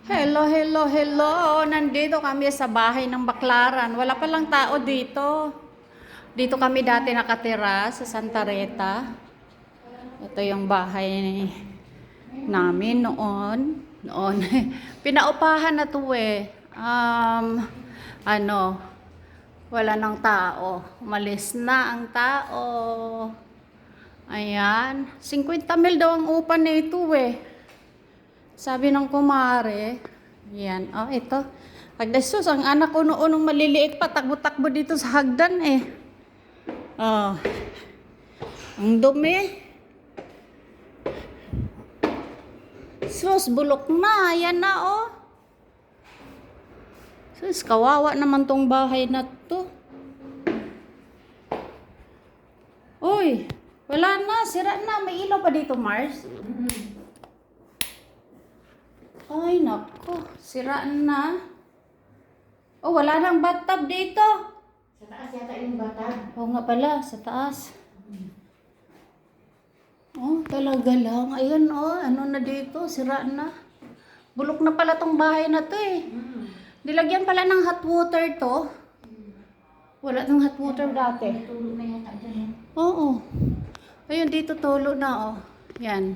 Hello, hello, hello. Nandito kami sa bahay ng Baklaran. Wala palang tao dito. Dito kami dati nakatira sa Santa Rita. Ito yung bahay namin noon. Noon. Pinaupahan na to eh. Ano, wala nang tao. Umalis na ang tao. Ayan. 50 mil daw ang upa nito eh. Sabi ng kumare, yan, oh, ito. Pagdasos, ang anak ko noon nung maliliit pa, takbo-takbo dito sa hagdan eh. Oh, ang dumi. Sus, bulok na, yan na oh. Sus, kawawa naman tong bahay na to. Uy, wala na, sira na. May ilaw pa dito, Mars. Ay, nako. Siraan na. Oh, wala nang bathtub dito. Sa taas yata yung batag. Oo nga pala, sa taas. Oh, talaga lang. Ayun, oh. Ano na dito? Siraan na. Bulok na pala tong bahay na to eh. Nilagyan pala ng hot water to. Wala nang hot water dati. Tulog na yata dyan. Oo. Ayun, dito tulo na, oh. Yan.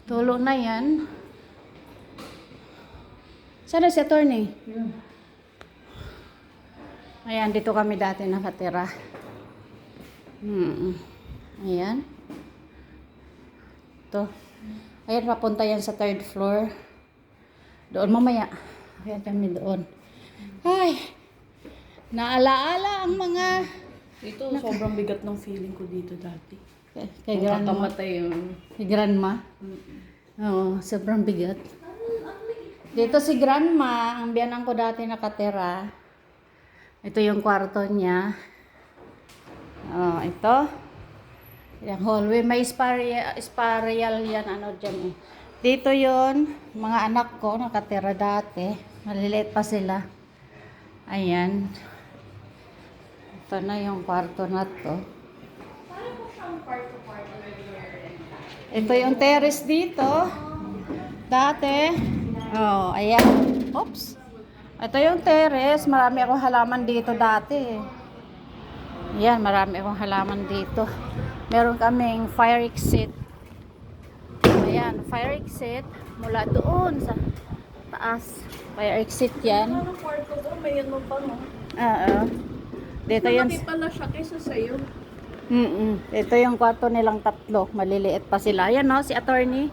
Tulo na yan. Sana si attorney? Ayan, dito kami dati nakatira. Ayan. Ito. Ayan, papunta yan sa 3rd floor. Doon mamaya. Ayan kami doon. Ay! Naalaala ang mga... Ito, sobrang bigat ng feeling ko dito dati. Kay grandma. Kakamatay yung... Kay grandma? Oo, sobrang bigat. Dito si grandma, ang biyanan ko dati nakatira. Ito yung kwarto niya. Oh, ito. Yung hallway. May spiral yan, ano dyan eh. Dito yon mga anak ko nakatira dati. Maliliit pa sila. Ayan. Ito na yung kwarto na to. Ito yung terrace dito. Dati. Oh, ayan. Oops. Ito yung terrace. Marami akong halaman dito dati. Ayan, marami akong halaman dito. Meron kaming fire exit. Ayan, fire exit. Mula doon sa taas. Fire exit yan. Parang kwarto ko, may ano pa no? Oo. Dito yun. Malaki pala siya kaysa sa'yo. Ito yung kwarto nilang tatlo. Maliliit pa sila. Ayan no, si attorney.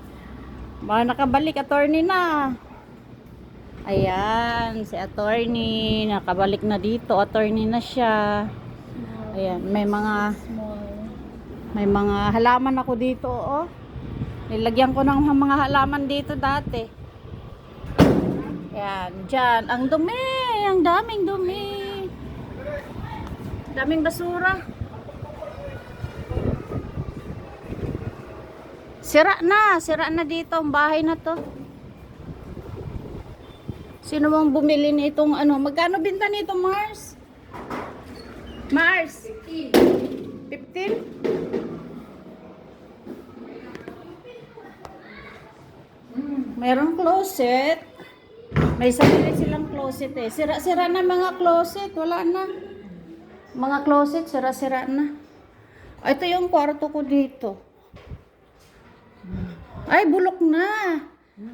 Baka nakabalik, attorney na. Ayan, si attorney. Nakabalik na dito. Attorney na siya. Ayan, may mga halaman ako dito, oh. Nilagyan ko ng mga halaman dito dati. Ayan, dyan. Ang dumi. Ang daming dumi. Daming basura. Sira na dito ang bahay na to. Sino bang bumili nitong ano? Magkano binta nito, Mars? Mars? 15? 15? Merong closet. May sarili silang closet eh. Sira na mga closet. Wala na. Mga closet, sira na. Ito yung kwarto ko dito. Ay, bulok na.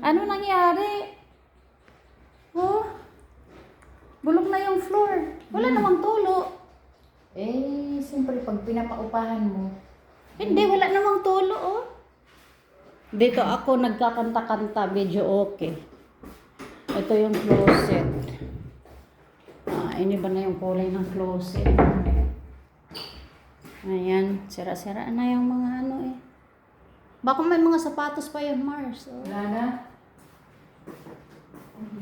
Ano nangyari? Oh, bulok na yung floor. Wala namang tulo. Eh, siyempre pag pinapaupahan mo. Hindi, wala namang tulo, oh. Dito ako nagkakanta-kanta, medyo okay. Ito yung closet. Ini ba na yung kulay ng closet? Ayan, sira-sira na yung mga ano eh. Baka may mga sapatos pa yun, Mars. Oh. Wala na.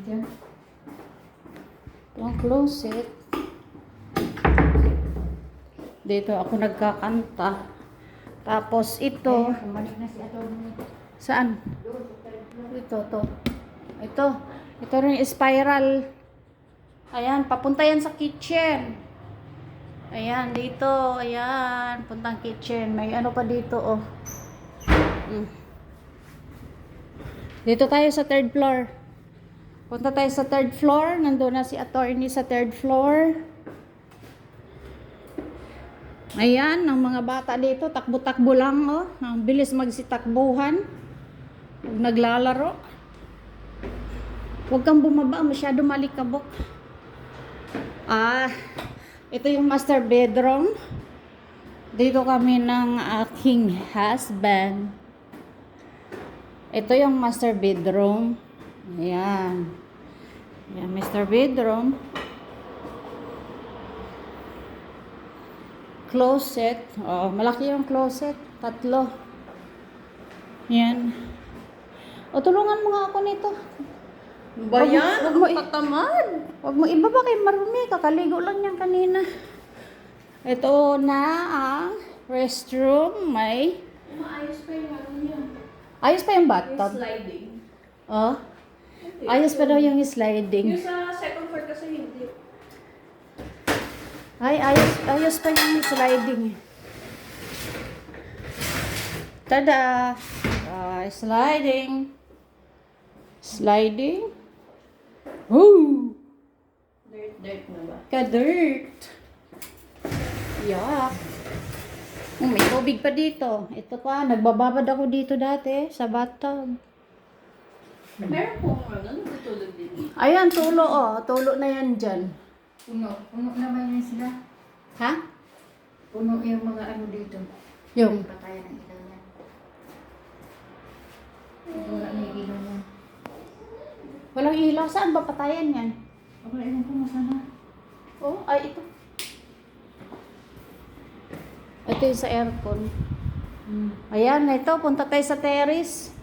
Diyan. Ito ang closet. Dito ako nagkakanta. Tapos ito. Bumalik na si attorney. Saan? Ito, to. Ito rin spiral. Ayan, papunta yan sa kitchen. Ayan, dito. Ayan, puntang kitchen. May ano pa dito, oh. Dito tayo sa 3rd floor. Punta tayo sa third floor. Nandun na si attorney sa third floor. Ayan, ang mga bata dito, takbo-takbo lang, oh. Ang bilis magsitakbuhan. Huwag naglalaro. Huwag kang bumaba, masyado malikabok. Ito yung master bedroom. Dito kami ng aking husband. Ito yung master bedroom. Ayan. Ayan, master bedroom. Closet. Oh, malaki yung closet. 3. Yan. O, tulungan mo nga ako nito. Ba yan? Wag mo, Tatamad. wag mo ibaba kay marumi. Kakaligo lang yan kanina. Ito na ang restroom. May... Maayos pa yung ano niya. Ayos pa yung Yung bathtub. sliding. Oh. Ayos pa daw yung sliding. Yung sa second floor kasi hindi. Ay, ayos pa yung sliding. Tada! Sliding. Sliding. Woo! Dirt na ba? Ka-dirt. Yuck. May tubig pa dito. Ito pa, nagbababad ako dito dati sa bathtub. Meron pong ano, natutulog din dito. Ayan, tulo oh. Tulo na yan dyan. Puno. Puno naman yan sila. Ha? Puno yung mga ano dito. Yung. Patayan ng ilaw yan. Wala na yung ilaw yan. Walang ilaw. Saan ba patayan yan? Wala ilang puno sana. Oh, ay ito. Ito yung sa aircon. Ayan, ito. Punta tayo sa terrace.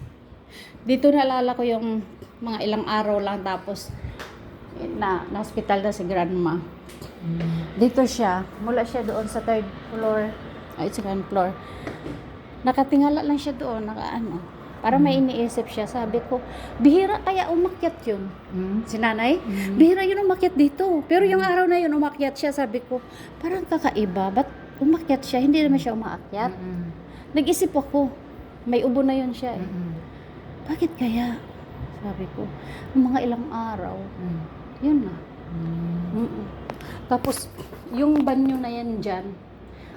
Dito naalala ko yung mga ilang araw lang tapos na-hospital na si grandma. Dito siya. Mula siya doon sa third floor. Ay, second floor. Nakatingala lang siya doon. Nakaano. Para may iniisip siya. Sabi ko, bihira kaya umakyat yun. Si nanay, bihira yun umakyat dito. Pero yung araw na yun, umakyat siya. Sabi ko, parang kakaiba. Ba't umakyat siya? Hindi naman siya umaakyat. Nag-isip ako, may ubo na yun siya eh. Bakit kaya? Sabi ko, mga ilang araw, yun na. Tapos, yung banyo na yan dyan,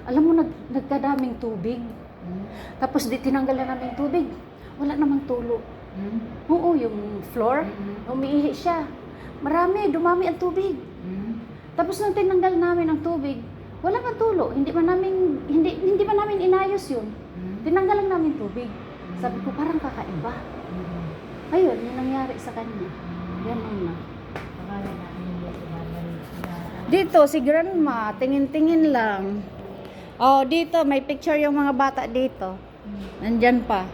alam mo, nagkadaming tubig. Tapos, di tinanggal na namin tubig. Wala namang tulo. Oo, yung floor, umiihi siya. Marami, dumami ang tubig. Tapos, nung tinanggal namin ang tubig, wala pang tulo. Hindi pa namin inayos yun. Tinanggal lang namin tubig. Sabi ko, parang kakaiba. Ayun, yung nangyari sa kanya. Ganun na. Dito, si grandma, tingin-tingin lang. Oh, dito, may picture yung mga bata dito. Nandyan pa.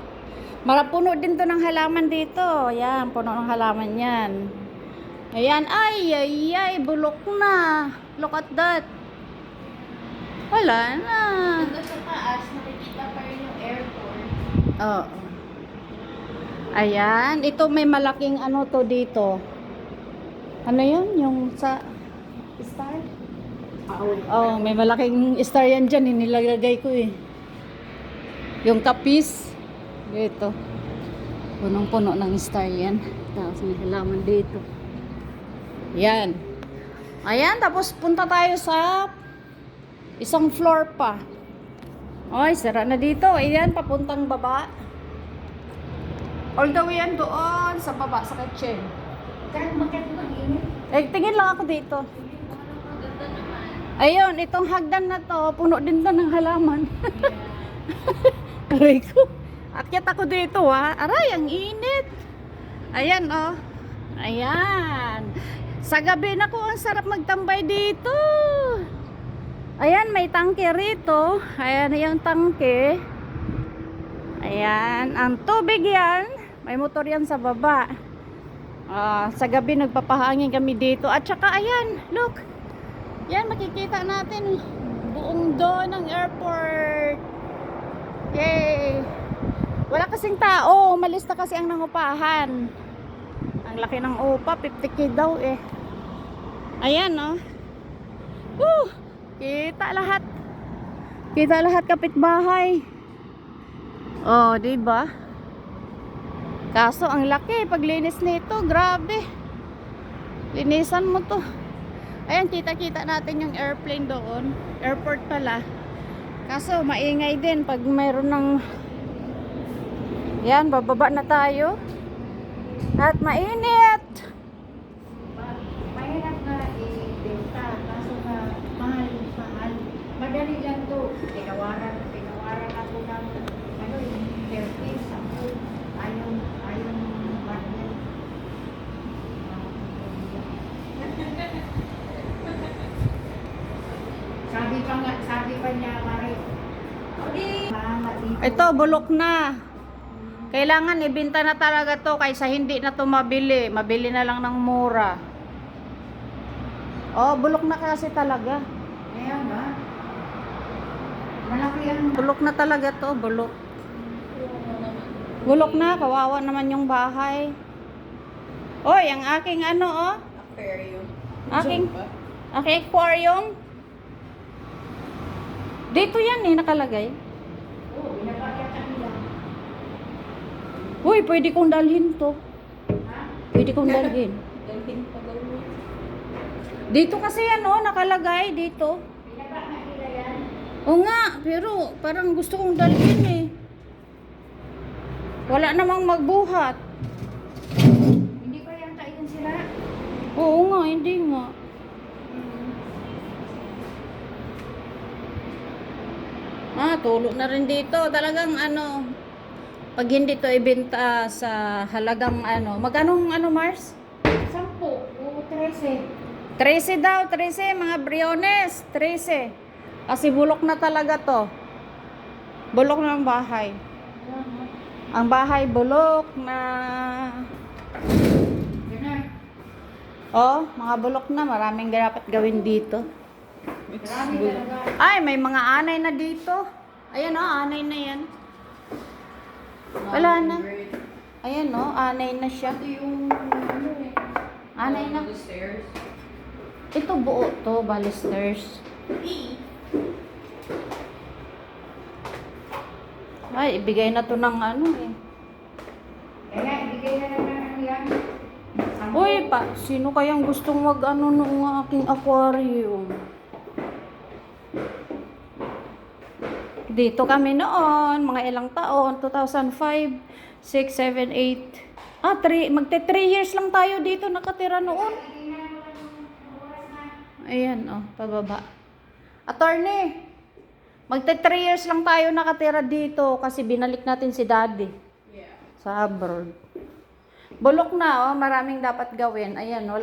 Puno din to ng halaman dito. Ayan, puno ng halaman yan. Ayan, ay, bulok na. Look at that. Wala na. Ito sa taas, nakikita pa rin yung airport. Oo. Ayan, ito may malaking ano to dito. Ano yun? Yung sa star? Oh, may malaking star yan dyan. Inilagay ko eh. Yung kapis. Dito. Punong-puno ng star yan. Tapos may halaman dito. Yan. Ayan, tapos punta tayo sa isang floor pa. Ay, sara na dito. Ayan, papuntang baba. All the way yan doon sa baba, sa kitchen. Kahit makit mo ang init. Tingin lang ako dito. Ayun, itong hagdan na to, puno din to ng halaman. Aray ko. Akyat ako dito ha. Aray, ang init. Ayan oh. Ayan. Sa gabi na ko, ang sarap magtambay dito. Ayan, may tangke rito. Ayan yung tangke. Ayan, ang tubig yan. May motor yan sa baba. Sa gabi nagpapahangin kami dito. At saka ayan, look. Yan, makikita natin buong doon ng airport. Yay! Wala kasing tao. Umalis na kasi ang nangupahan. Ang laki ng upa, 50K daw eh. Ayan oh. Woo! Kita lahat. Kita lahat kapitbahay. Oh, di ba? Kaso ang laki paglinis nito, grabe. Linisan mo to. Ayan, kita-kita natin yung airplane doon. Airport pala. Kaso, maingay din pag mayroon ng... Yan, bababa na tayo. At mainit! Mahirap na i-delta. Kaso nga, mahal. Madali lang to. Pinawaran ako ng, yung 30, 10. Ayaw market. Sabi pa niya, Mari. Mama, dito. Ito, bulok na. Kailangan ibenta na talaga to kaysa hindi na to mabili. Mabili na lang ng mura. Oh, bulok na kasi talaga. Kaya nga. Malaki ang Bulok na talaga to, bulok. Bulok na, kawawa naman yung bahay. Oy, ang aking ano oh. Aquarium. Aking aquarium. Dito yan eh, nakalagay. binabagyan kanila. Uy, pwede kong dalhin to. Pwede kong dalhin. Dalhin pa daw mo. Dito kasi yan oh, nakalagay dito. Binaba nga nila yan. Oo nga, pero parang gusto kong dalhin eh. Wala namang magbuhat. Hindi pa yan yun sila. Oo nga, hindi nga. Tulo na rin dito. Talagang ano, pag hindi to ibenta sa halagang ano, magkanong ano Mars? 10 o 13. 13 daw, 13 mga briones, 13. Kasi bulok na talaga to. Bulok na ang bahay. Ang bahay bulok na... Ganun. Oh, mga bulok na. Maraming dapat gawin dito. Marami talaga. Ay, may mga anay na dito. Ayan oh, anay na yan. Wala na. Ayan oh, anay na siya. Ito yung ano eh. Anay na. The stairs. Ito buo to, balusters. Ay, ibigay na to ng ano eh. Kaya ibigay na lang ng ano yan. Uy, sino kayang gustong wag ano nung aking aquarium? Dito kami noon, mga ilang taon, 2005, 6, 7, 8. 3, magte 3 years lang tayo dito nakatira noon. Ayan, oh, pababa. Attorney, magte 3 years lang tayo nakatira dito kasi binalik natin si Daddy Yeah. sa abroad. Bulok na, oh, maraming dapat gawin. Ayan, wala.